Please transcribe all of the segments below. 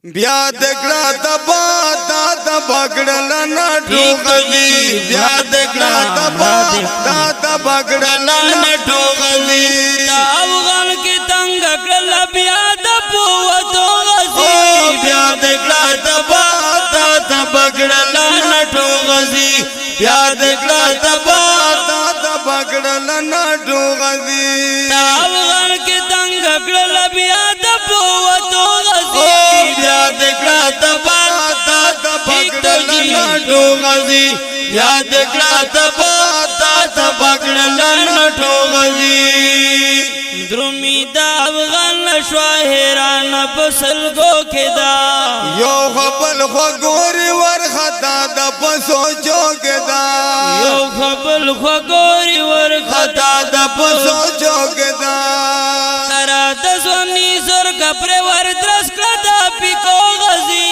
بیا دکړه د بادا د بغړل نه ټوغلی بیا دکړه د بادا د بغړل نه ټوغلی افغان کی تنگ کړل بیا د پوتو غزي بیا دکړه د بادا د بغړل نه ټوغلی بیا دکړه د بادا د بغړل نه ټوغلی افغان کی تنگ کړل بیا د پوتو غزي یاد کړه د بادا د بغړل نه ټوغلی درومي دا افغان شواهران پسلګو کدا یو خپل خګوري ورخدا د پسو جوګدا یو خپل خګوري ورخدا د پسو جوګدا کرا د زونی سر کپر ور درس کدا پکو غزي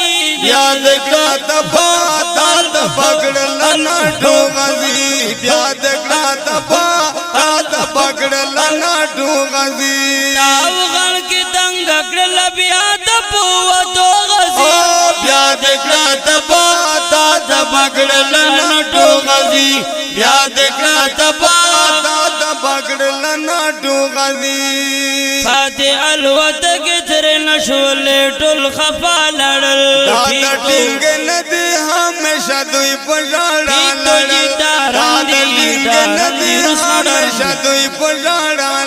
یاد کړه د بادا د بغړل نه ټوغلی یاد کړه د بادا د بغړل نه ټوغلی افغان کی دنګ کړل بیا د پوتو غزي بیا دکړه د بادا د بغړل نه ټوغلی بیا دکړه د بادا د بغړل نه ټوغلی فاتح الوت کې تر نشول ټول خفا لړل دا ټینګ ندی همیشه دوی پژړا لړل دا ټینګ ندی همیشه دوی پژړا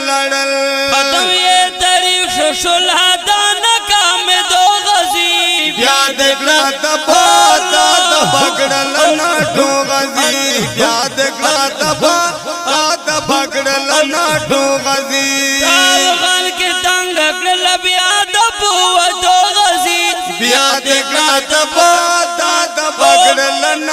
لړل ختم یې تاریخ شول هدا ناکام دو غزي بیا دکړه د بادا د بغړل نه ټوغلی بیا دکړه د بادا د بغړل نه ټوغلی افغان کی تنگ کړل بیا د پوتو غزي بیا دکړه د بادا د بغړل نه